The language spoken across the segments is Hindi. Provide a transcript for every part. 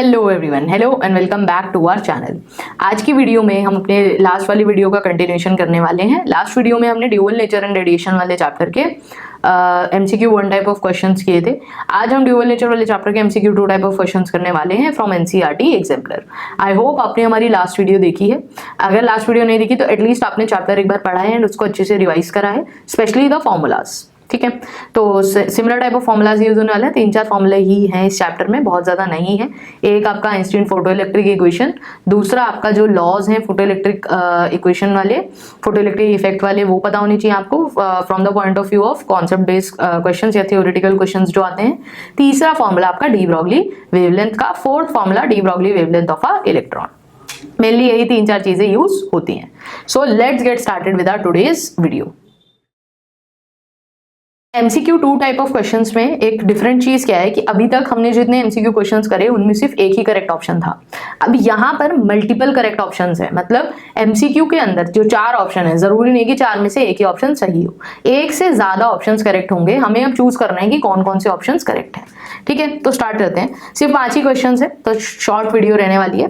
Hello everyone, hello and welcome back to our channel. आज की वीडियो में हम अपने लास्ट वाली वीडियो का कंटिन्यूएशन करने वाले हैं। लास्ट वीडियो में हमने ड्यूअल नेचर एंड रेडिएशन वाले चैप्टर के एमसीक्यू 1 टाइप ऑफ क्वेश्चंस किए थे। आज हम ड्यूअल नेचर वाले चैप्टर के एमसीक्यू 2 टाइप ऑफ क्वेश्चंस करने वाले हैं from NCERT exemplar. I hope आपने हमारी लास्ट वीडियो देखी है। अगर लास्ट वीडियो नहीं देखी तो एटलीस्ट आपने चैप्टर एक बार पढ़ा है एंड उसको अच्छे से रिवाइज करा है, स्पेशली द फॉर्मूलाज। ठीक है, तो similar type of formulas use होने वाले हैं। 3-4 फॉर्मूले ही हैं इस चैप्टर में, बहुत ज्यादा नहीं है। एक आपका आइंस्टीन फोटो इलेक्ट्रिक इक्वेशन, दूसरा आपका जो लॉज हैं फोटो इलेक्ट्रिक इक्वेशन वाले, फोटो इलेक्ट्रिक इफेक्ट वाले, वो पता होनी चाहिए आपको from the point of view of concept based questions या थ्योरेटिकल क्वेश्चंस जो आते हैं। तीसरा फॉर्मूला आपका डी ब्रॉगली वेवलेंथ का, fourth formula de Broglie wavelength of a electron. Mainly यही 3-4 चीजें यूज होती हैं। So let's get started with our today's video. MCQ 2 type of questions में एक डिफरेंट चीज क्या है कि अभी तक हमने जितने MCQ क्वेश्चंस करे उनमें सिर्फ एक ही करेक्ट ऑप्शन था। अब यहाँ पर मल्टीपल करेक्ट ऑप्शंस है, मतलब MCQ के अंदर जो 4 ऑप्शन है, जरूरी नहीं कि 4 में से एक ही ऑप्शन सही हो, एक से ज्यादा ऑप्शंस करेक्ट होंगे। हमें अब चूज करना है कि कौन कौन से ऑप्शंस करेक्ट हैं। ठीक है, तो स्टार्ट करते हैं। सिर्फ 5 ही क्वेश्चन है, तो शॉर्ट वीडियो रहने वाली है।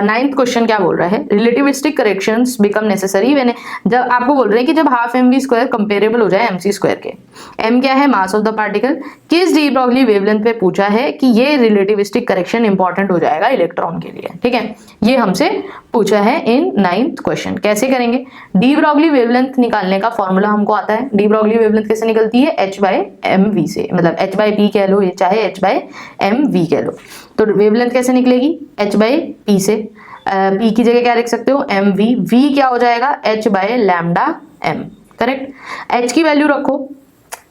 9th क्वेश्चन क्या बोल रहा है, relativistic corrections become necessary when, जब आपको बोल रहे हैं कि जब हाफ mv² कंपेरेबल हो जाए mc² के। m क्या है, मास ऑफ द पार्टिकल। किस डी ब्रॉगली वेवलेंथ पे पूछा है कि ये रिलेटिविस्टिक करेक्शन इंपॉर्टेंट हो जाएगा इलेक्ट्रॉन के लिए। ठीक है, ये हमसे पूछा है इन 9th क्वेश्चन। कैसे करेंगे, डी ब्रॉगली वेवलेंथ निकालने का फॉर्मूला हमको आता है। डी ब्रॉगली वेवलेंथ कैसे निकलती है, h/mv से, मतलब h/p कह लो चाहे h/mv कह लो। तो वेवलेंथ कैसे निकलेगी, h/p से। p की जगह क्या लिख सकते हो, mv। v क्या हो जाएगा, h/λm। करेक्ट, h की वैल्यू रखो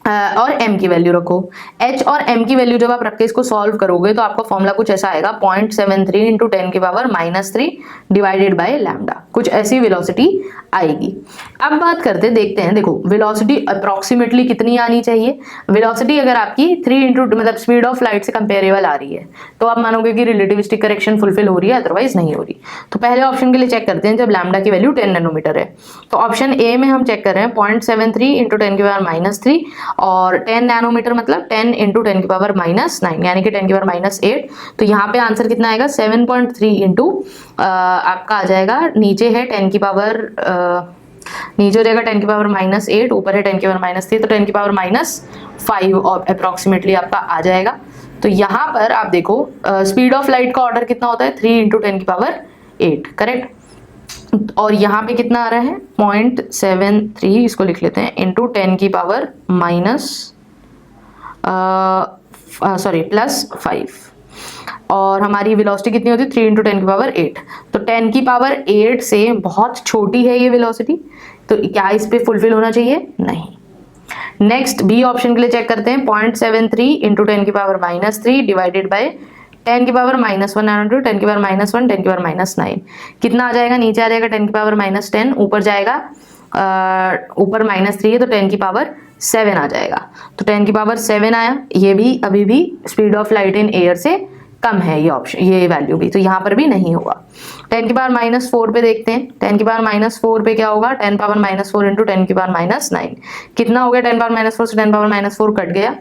और m की वैल्यू रखो। h और m की वैल्यू जब आप रख के इसको सॉल्व करोगे तो आपका फॉर्मूला कुछ ऐसा आएगा, 0.73 इंटू 10⁻³ डिवाइडेड बाय लैम्डा, कुछ ऐसी वेलोसिटी आएगी। अब बात करते देखते हैं, देखो वेलोसिटी अप्रोक्सीमेटली कितनी आनी चाहिए। वेलोसिटी अगर आपकी 3 इंटू मतलब स्पीड ऑफ लाइट से कंपेरेबल आ रही है तो आप मानोगे कि रिलेटिविस्टिक करेक्शन फुलफिल हो रही है, अदरवाइज नहीं हो रही। तो पहले ऑप्शन के लिए चेक करते हैं, जब लैम्डा की वैल्यू 10 नैनोमीटर है तो ऑप्शन ए में हम चेक कर रहे हैं 0.73 इंटू 10⁻³ और 10 नैनोमीटर मतलब 10 इंटू 10⁻⁹ यानी कि 10⁻8। तो यहाँ पे आंसर कितना आएगा, 7.3 इंटू आपका आ जाएगा, नीचे है 10 की पावर नीचे हो जाएगा 10⁻⁸, ऊपर है 10⁻3, तो 10⁻5 और अप्रोक्सीमेटली आपका आ जाएगा। तो यहाँ पर आप देखो स्पीड ऑफ लाइट का ऑर्डर कितना होता है, 3 इंटू 10⁸, करेक्ट। और यहाँ पे कितना आ रहा है, 0.73, इसको लिख लेते हैं, इंटू 10⁻+5। और हमारी वेलोसिटी कितनी होती है, 3 इंटू 10⁸। तो 10⁸ से बहुत छोटी है ये वेलोसिटी, तो क्या इस पे फुलफिल होना चाहिए, नहीं। नेक्स्ट बी ऑप्शन के लिए चेक करते हैं, 0.73 इंटू 10⁻³ डिवाइडेड बाय 10⁻⁻1 इंटू 10⁻1 10⁻9। कितना आ जाएगा, नीचे आ जाएगा 10⁻10, ऊपर जाएगा ऊपर -3 है तो 10⁻7 आ जाएगा। तो 10⁻7 आया, ये भी अभी भी speed of light in air से कम है ये ऑप्शन, ये वैल्यू भी, तो यहाँ पर भी नहीं होगा। 10⁻4 पे देखते हैं, 10⁻4 पे क्या होगा, 10⁻4 इंटू 10⁻9। कितना हो गया, 10⁻4 से 10⁻4 कट गया,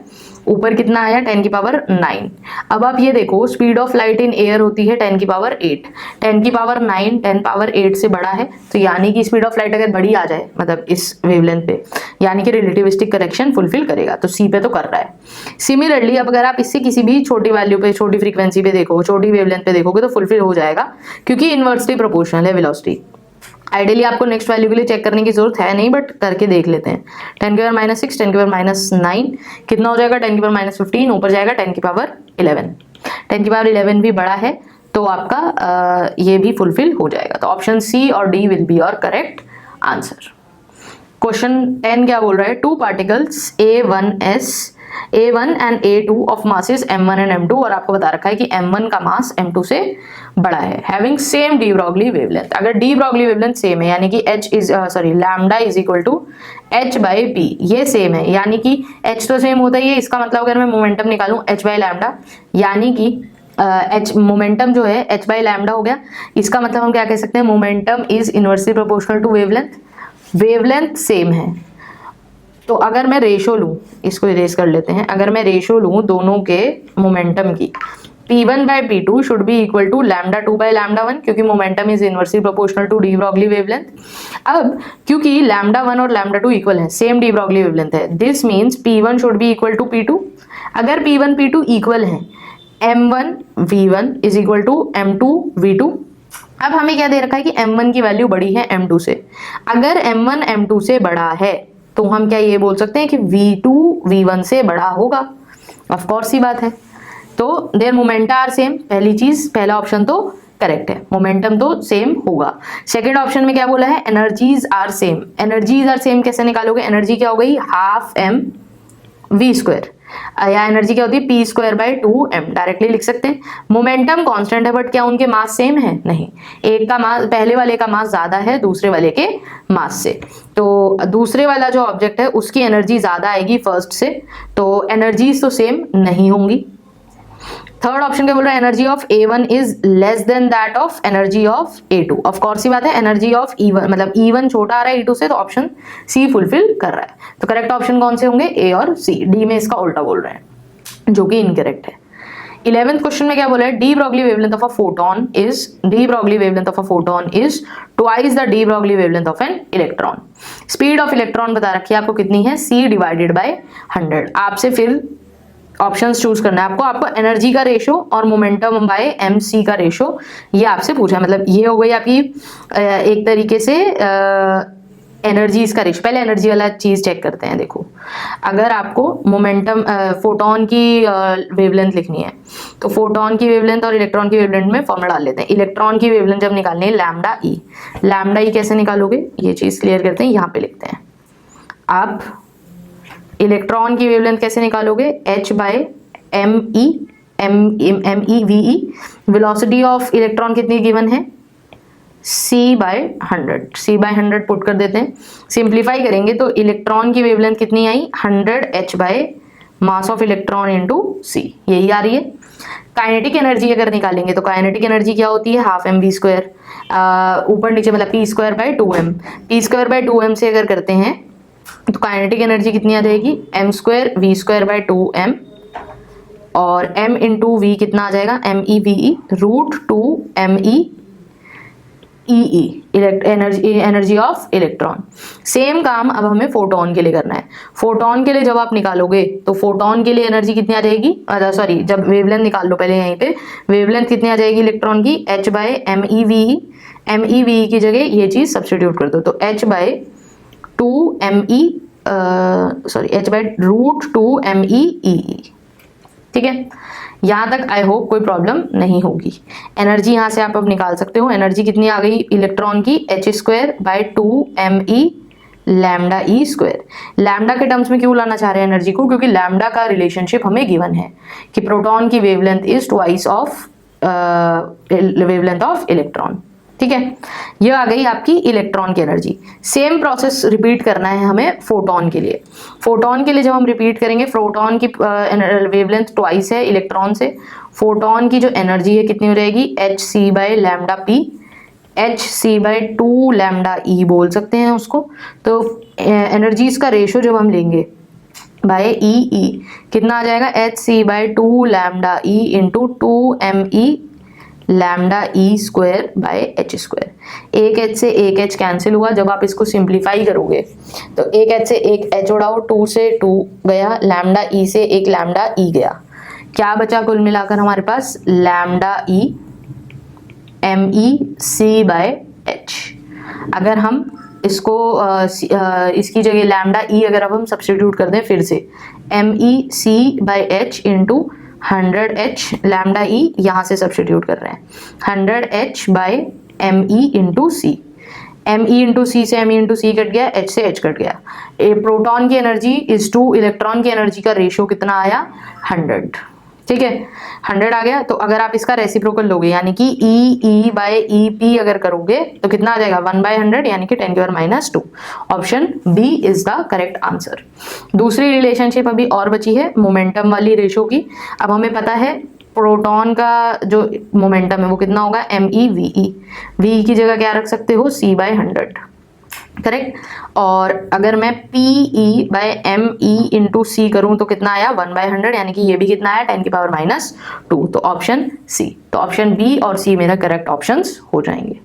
ऊपर कितना आया, 10�9। अब आप ये देखो speed of light in air होती है 10�8, 10�9 10�8 से बड़ा है, तो यानी कि स्पीड ऑफ लाइट अगर बड़ी आ जाए मतलब इस वेवलेंथ पे, यानी कि रिलेटिविस्टिक करेक्शन फुलफिल करेगा, तो सी पे तो कर रहा है। सिमिलरली अब अगर आप इससे किसी भी छोटी वैल्यू पे, छोटी फ्रीक्वेंसी पे देखो, छोटी वेवलेंथ पे देखोगे तो फुलफिल हो जाएगा, क्योंकि इनवर्सली प्रोपोर्शनल है वेलोसिटी। आइडियली आपको नेक्स्ट वैल्यू के लिए चेक करने की जरूरत है नहीं, बट करके देख लेते हैं। 10⁻6 10⁻9 कितना हो जाएगा, 10⁻15, ऊपर जाएगा 10⁻11। 10⁻11 भी बड़ा है, तो आपका ये भी फुलफिल हो जाएगा। तो ऑप्शन सी और D will be your correct answer. Question 10 क्या बोल रहा है, 2 particles A1 and A2 of masses M1 and M2, और आपको बता रखा है कि M1 का मास M2 से बड़ा है, having same de Broglie wavelength. अगर डी ब्रॉगली वेवलेंथ सेम है, यानी कि lambda is equal to h/p, ये सेम है, यानी कि h तो सेम होता ही है, इसका मतलब अगर मैं मोमेंटम निकालूं h/λ, यानी कि h मोमेंटम जो है h/λ हो गया। इसका मतलब हम क्या कह सकते हैं, momentum is inversely proportional to wavelength. Wavelength same है, तो अगर मैं रेशो लूं, इसको इरेज कर लेते हैं, अगर मैं रेशो लूं दोनों के मोमेंटम की, P1 by P2 should be equal to lambda 2 by lambda 1 क्योंकि momentum is inversely proportional to de Broglie wavelength. अब क्योंकि लैम्डा 1 और लैम्डा 2 इक्वल है, सेम डी ब्रॉगली वेवलेंथ है, this means P1 should be equal to P2। अगर P1 P2 इक्वल है, M1 V1 is equal to M2 V2। अब हमें क्या दे रखा है कि M1 की वैल्यू बड़ी है M2 से। अगर M1 M2 से बड़ा है तो हम क्या ये बोल सकते हैं कि V2 V1 से बड़ा होगा, ऑफ कोर्स ही बात है। तो देयर मोमेंटा आर सेम, पहली चीज, पहला ऑप्शन तो करेक्ट है, मोमेंटम तो सेम होगा। सेकंड ऑप्शन में क्या बोला है, energies are same. Energies are same कैसे निकालोगे, एनर्जी क्या हो गई, हाफ एम वी स्क्वायर, या एनर्जी क्या होती है P square by 2m, directly लिख सकते हैं। मोमेंटम कांस्टेंट है, बट क्या उनके मास सेम है, नहीं, एक का मास, पहले वाले का मास ज्यादा है दूसरे वाले के मास से, तो दूसरे वाला जो ऑब्जेक्ट है उसकी एनर्जी ज्यादा आएगी फर्स्ट से, तो एनर्जीज तो सेम नहीं होंगी। थर्ड ऑप्शन क्या बोल रहा है, energy of A1 is less than that of energy of A2। Of course ही बात है, एनर्जी ऑफ E1 मतलब E1 छोटा आ रहा है E2 से, तो ऑप्शन सी फुलफिल कर रहा है। तो करेक्ट ऑप्शन कौन से होंगे, ए और सी। डी में इसका उल्टा बोल रहे हैं जो कि इनकरेक्ट है। 11th क्वेश्चन में क्या बोला है, de Broglie wavelength of a photon is twice the D Broglie wavelength of an electron. Speed of electron बता रखी है आपको कितनी है, c डिवाइडेड बाय 100। आपसे फिर ऑप्शंस चूज करना है आपको एनर्जी का रेशो और मोमेंटम बाय mc का रेशो, ये आपसे पूछा है। मतलब ये हो गई आपकी एक तरीके से एनर्जीज का रेशो। पहले एनर्जी वाला चीज चेक करते हैं। देखो, अगर आपको मोमेंटम फोटोन की वेवलेंथ लिखनी है तो फोटोन की वेवलेंथ और इलेक्ट्रॉन की वेवलेंथ में फॉर्मूला डाल लेते हैं। इलेक्ट्रॉन की वेवलेंथ जब निकालनी है लैम्डा ई, लैम्डा ई कैसे निकालोगे, ये चीज क्लियर करते हैं, यहाँ पे लिखते हैं। आप इलेक्ट्रॉन की वेवलेंथ कैसे निकालोगे, h by M E V E. Velocity of electron कितनी गिवन है, c बाय 100 पुट कर देते हैं। सिंप्लीफाई करेंगे तो इलेक्ट्रॉन की वेवलेंथ कितनी आई, 100 h by mass of electron into c, यही आ रही है। काइनेटिक एनर्जी अगर निकालेंगे तो काइनेटिक एनर्जी क्या होती है, हाफ एम वी स्क्वायर, ऊपर नीचे मतलब P square by 2m। P square by 2m से अगर करते हैं तो काइनेटिक एनर्जी कितनी आ जाएगी, m square V square by 2m, और m इंटू वी कितना आ जाएगा, M E V E root 2 M E energy of electron. Same काम अब हमें फोटोन के लिए करना है। फोटोन के लिए जब आप निकालोगे तो फोटोन के लिए एनर्जी कितनी आ जाएगी, सॉरी जब वेवलेंथ निकाल लो पहले, यहीं पे वेवलेंथ कितनी आ जाएगी इलेक्ट्रॉन की, h by M E V की जगह ये चीज सब्स्टिट्यूट कर दो, तो h by 2 h by root 2 MEE। ठीक है, यहां तक आई होप कोई प्रॉब्लम नहीं होगी। एनर्जी यहां से आप अब निकाल सकते हो। एनर्जी कितनी आ गई इलेक्ट्रॉन की, h square by 2 ME lambda E square. Lambda के टर्म्स में क्यों लाना चाह रहे हैं एनर्जी को, क्योंकि लैम्डा का रिलेशनशिप हमें गिवन है कि प्रोटॉन की wavelength is twice of wavelength of electron. ठीक है, ये आ गई आपकी इलेक्ट्रॉन की एनर्जी। सेम प्रोसेस रिपीट करना है हमें फोटोन के लिए। फोटोन के लिए जब हम रिपीट करेंगे, फोटोन की वेवलेंथ ट्वाइस है इलेक्ट्रॉन से, फोटोन की जो एनर्जी है कितनी हो जाएगी, hc by lambda p, hc by 2 lambda e बोल सकते हैं उसको। तो एनर्जीज का रेशो जब हम लेंगे बाय e कितना आ जाएगा, hc by 2 lambda e into 2 me lambda E square by H square. एक एच से एक एच कैंसिल हुआ। जब आप इसको सिंप्लीफाई करोगे तो एक एच से एक एच उड़ाओ, 2 से 2 गया, लैम्डा ई से एक लैम्डा ई गया, क्या बचा कुल मिलाकर हमारे पास, lambda e m e c by h. अगर हम इसको इसकी जगह लैम्डा ई अगर अब हम सब्स्टिट्यूट कर दें फिर से, m e c by h into 100h lambda e यहाँ से सब्स्टिट्यूट कर रहे हैं, 100h by M e into c. M e into c से m e into c cut गया, एच से एच कट गया। प्रोटॉन की एनर्जी इज टू इलेक्ट्रॉन की एनर्जी का रेशियो कितना आया, 100। ठीक है, 100 आ गया। तो अगर आप इसका रेसिप्रोकल लोगे यानी कि ई बाय ई पी अगर करोगे तो कितना आ जाएगा, 1/100 यानी कि 10⁻²। Option B is the correct answer. दूसरी रिलेशनशिप अभी और बची है मोमेंटम वाली रेशो की। अब हमें पता है प्रोटॉन का जो मोमेंटम है वो कितना होगा, MeVe। वी की जगह क्या रख सकते हो, c/100। करेक्ट। और अगर मैं PE बाय ME इंटू सी करूं तो कितना आया 1/100, यानी कि ये भी कितना आया 10⁻²। तो ऑप्शन सी, तो ऑप्शन बी और सी मेरा करेक्ट ऑप्शंस हो जाएंगे।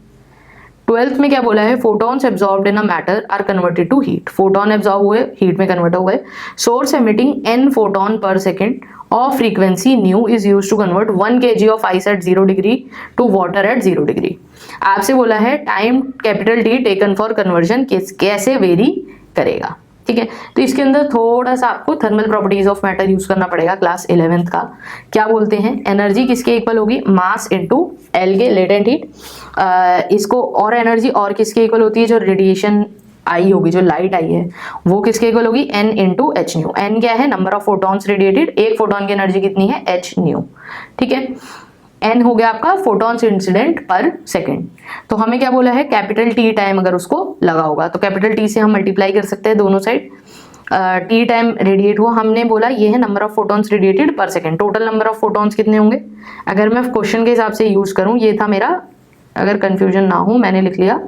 12th में क्या बोला है, photons absorbed in a matter are converted to heat. Photon absorb हुए, हीट में कन्वर्ट हो गए। Source emitting n photon per second of frequency nu is use to convert 1 kg of ice at 0 degree to water at 0 degree. आपसे बोला है time capital T taken for conversion कैसे वेरी करेगा, ठीक है। तो इसके अंदर थोड़ा सा आपको thermal properties of matter use करना पड़ेगा क्लास 11th का। क्या बोलते हैं, एनर्जी किसके इक्वल होगी, मास इनटू एल के लेटेंट हीट। इसको और एनर्जी और किसके इक्वल होती है, जो रेडिएशन आई होगी, जो लाइट आई है वो किसके इक्वल होगी, n into H nu. N क्या है, नंबर ऑफ फोटॉन्स रेडिएटेड, एक फोटोन की एनर्जी कितनी है, h न्यू, ठीक है। n हो गया आपका फोटॉन्स इंसिडेंट पर सेकेंड। तो हमें क्या बोला है, कैपिटल T टाइम अगर उसको लगा होगा तो कैपिटल T से हम मल्टीप्लाई कर सकते हैं दोनों साइड। T टाइम रेडिएट हुआ, हमने बोला ये है नंबर ऑफ फोटॉन्स रेडिएटेड पर second. Total number of photons कितने होंगे, अगर मैं क्वेश्चन के हिसाब से यूज करूं, ये था मेरा, अगर कंफ्यूजन ना हो मैंने लिख लिया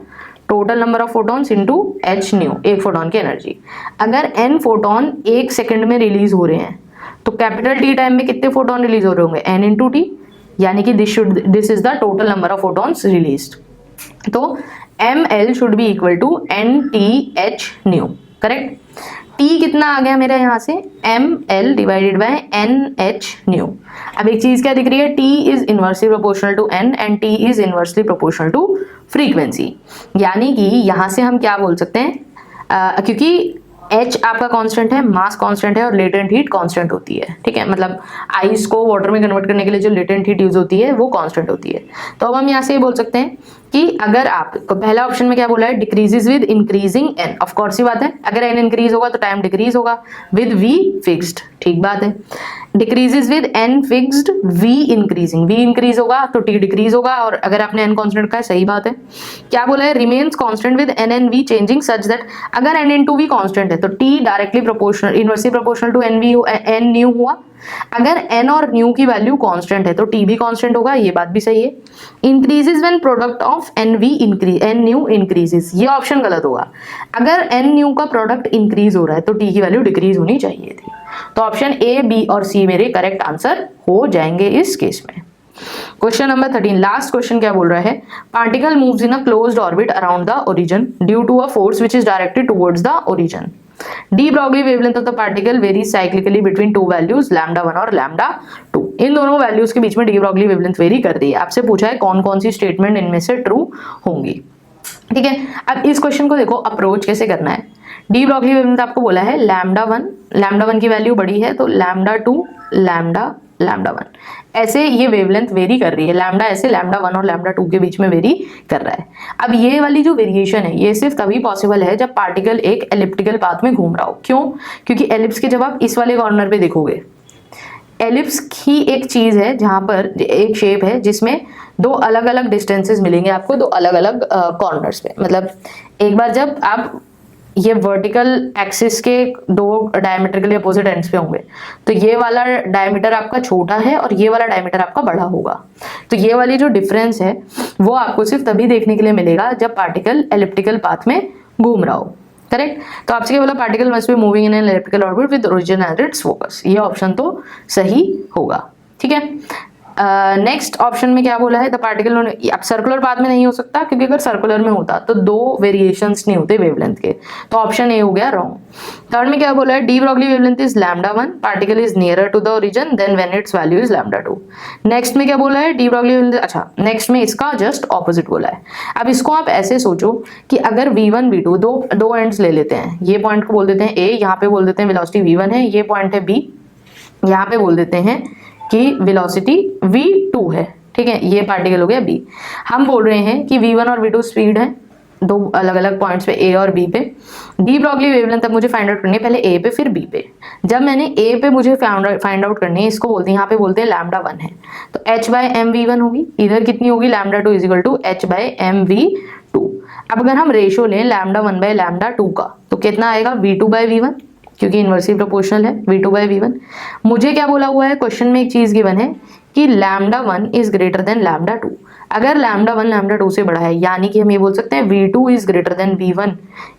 total number of photons into h new, एक फोटोन की एनर्जी। अगर n फोटोन एक सेकंड में रिलीज हो रहे हैं तो कैपिटल T टाइम में कितने फोटोन रिलीज हो रहे होंगे, n इंटू टी, यानी कि this is the total number of photons released. तो ml should be equal to NTH nu, correct. T कितना आ गया मेरा यहाँ से, ml divided by NH nu. अब एक चीज क्या दिख रही है, T is inversely proportional to N and T is inversely proportional to frequency. यानी कि यहाँ से हम क्या बोल सकते हैं, क्योंकि H आपका कांस्टेंट है, मास कांस्टेंट है और लेटेंट हीट कांस्टेंट होती है, ठीक है। मतलब आइस को वाटर में कन्वर्ट करने के लिए जो लेटेंट हीट यूज होती है वो कांस्टेंट होती है। तो अब हम यहाँ से बोल सकते हैं कि अगर आप पहला ऑप्शन में क्या बोला है, decreases with increasing n, of course ही बात है, अगर n इंक्रीज होगा तो टाइम डिक्रीज होगा, विद v फिक्स्ड, ठीक बात है। Decreases with n fixed, v increasing, v increase होगा तो t डिक्रीज होगा, और अगर आपने n कांस्टेंट का है, सही बात है। क्या बोला है, remains constant with n and v changing such that, अगर n इंटू v कांस्टेंट है तो t directly proportional, inversely proportional to n nu हुआ। अगर n और न्यू की वैल्यू कांस्टेंट है तो t भी कांस्टेंट होगा, ये बात भी सही है। Increases when product of n new increases, ये ऑप्शन गलत होगा। अगर n न्यू का प्रोडक्ट इंक्रीज हो रहा है तो t की वैल्यू डिक्रीज होनी चाहिए थी। तो ऑप्शन ए, बी और सी मेरे करेक्ट आंसर हो जाएंगे इस केस में। क्वेश्चन नंबर 13, लास्ट क्वेश्चन क्या बोल रहा है, particle moves in a closed orbit around the origin due to a force which is directed towards the origin. De Broglie wavelength of the particle varies cyclically between two values λ1 और λ2। इन दोनों वैल्यूज के बीच में डी ब्रॉगली वेवलेंथ वेरी कर रही है। आपसे पूछा है कौन कौन सी स्टेटमेंट इनमें से ट्रू होंगी, ठीक है। अब इस क्वेश्चन को देखो अप्रोच कैसे करना है। डी ब्रॉगली वेवलेंथ आपको बोला है λ1 की वैल्यू बड़ी है तो λ2 λ1, ऐसे ये वेवलेंथ वेरी कर रही है, लैम्डा ऐसे λ1 और λ2 के बीच में वेरी कर रहा है। अब ये वाली जो वेरिएशन है ये सिर्फ तभी पॉसिबल है जब पार्टिकल एक एलिप्टिकल पाथ में घूम रहा हो। क्यों, क्योंकि एलिप्स के जब आप इस वाले कॉर्नर पे देखोगे, एलिप्स ही एक चीज है जहां पर एक शेप है जिसमें दो अलग अलग डिस्टेंसेस मिलेंगे आपको, दो अलग अलग कॉर्नर्स पे। मतलब एक बार जब आप ये वर्टिकल एक्सिस के दो डायमीटर के लिए अपोजिट एंड्स पे होंगे तो ये वाला डायमीटर आपका छोटा है और ये वाला डायमीटर आपका बड़ा होगा। तो ये वाली जो डिफरेंस है वो आपको सिर्फ तभी देखने के लिए मिलेगा जब पार्टिकल एलिप्टिकल पाथ में घूम रहा हो, करेक्ट। तो आपसे क्या बोला, particle must be moving in an elliptical orbit with origin at its focus, ये ऑप्शन तो सही होगा, ठीक है। नेक्स्ट ऑप्शन में क्या बोला है, द पार्टिकल, अब सर्कुलर पाथ में नहीं हो सकता क्योंकि अगर सर्कुलर में होता तो दो वेरिएशंस नहीं होते वेवलेंथ के, तो ऑप्शन ए हो गया रॉन्ग। थर्ड में क्या बोला है, de Broglie wavelength is λ1, particle is nearer to the origin than when its value is λ2। Next में क्या बोला है, डी ब्रॉगली वेवलेंथ, अच्छा नेक्स्ट में इसका जस्ट ऑपोजिट बोला है। अब इसको आप ऐसे सोचो कि अगर v1 v2 दो एंड्स ले लेते हैं, ये पॉइंट को बोल देते हैं a, यहाँ पे बोल देते हैं वेलोसिटी v1 है, ये पॉइंट है b, यहाँ पे बोल देते हैं कि वेलोसिटी v2 है, ठीक है। ये पार्टिकल हो गया b। हम बोल रहे हैं कि v1 और v2 स्पीड है दो अलग अलग पॉइंट्स पे, a और b पे। डी ब्रॉगली वेवलेंथ अब मुझे फाइंड आउट करनी है, पहले a पे फिर b पे। जब मैंने a पे मुझे फाइंड आउट करनी है, इसको बोलते हैं, यहाँ पे बोलते हैं λ1 है तो h/mv1 होगी, इधर कितनी होगी λ2 इज इक्वल टू h/mv2। अब अगर हम रेशो लें λ1/λ2 का तो कितना आएगा, v2/v1, क्योंकि इनवर्सली प्रोपोर्शनल है v2/v1। मुझे क्या बोला हुआ है क्वेश्चन में, एक चीज गिवन है कि lambda 1 is greater than lambda 2। अगर लैम्डा 1 लैम्डा 2 से बड़ा है यानी कि हम ये बोल सकते हैं v2 is greater than v1,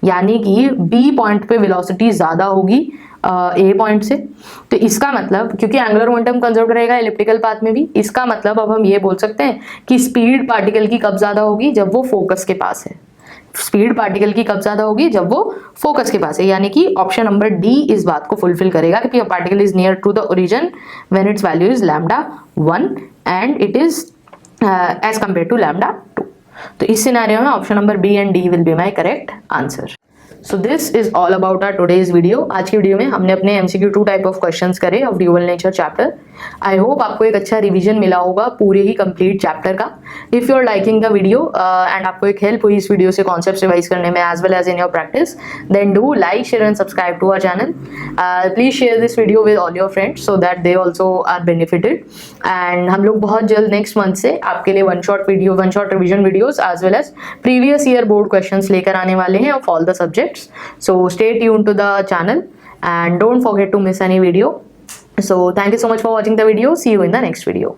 यानी कि b पॉइंट पे वेलोसिटी ज़्यादा होगी ए पॉइंट से। तो इसका मतलब, क्योंकि एंगुलर मोमेंटम कंजर्व रहेगा इलिप्टिकल पाथ में भी, इसका मतलब अब हम ये बोल सकते हैं कि स्पीड पार्टिकल की कब ज़्यादा होगी, जब वो फोकस के पास है। स्पीड पार्टिकल की कब ज़्यादा होगी, जब वो फोकस के पास है, यानी कि ऑप्शन नंबर डी इस बात को फुलफिल करेगा कि particle is near to the origin when its value is lambda 1 and it is as compare to lambda 2। तो इस सिनेरियो में option number B and D will be my correct answer. So this is all about our today's video. आज की वीडियो में हमने अपने एमसीक्यू 2 टाइप ऑफ क्वेश्चंस करे of dual nature chapter. I hope आपको एक अच्छा रिवीजन मिला होगा पूरे ही कंप्लीट चैप्टर का। If you are liking the video and आपको एक हेल्प हुई इस वीडियो से कॉन्सेप्ट रिवाइज करने में as well as in your practice, then do like, share and subscribe to our channel. Please share this video with all your friends so that they also are benefited. And हम लोग बहुत जल्द नेक्स्ट मंथ से आपके लिए one shot revision videos as well as previous year board question लेकर आने वाले हैं of all the subjects. So stay tuned to the channel and don't forget to miss any video. So thank you so much for watching the video. See you in the next video.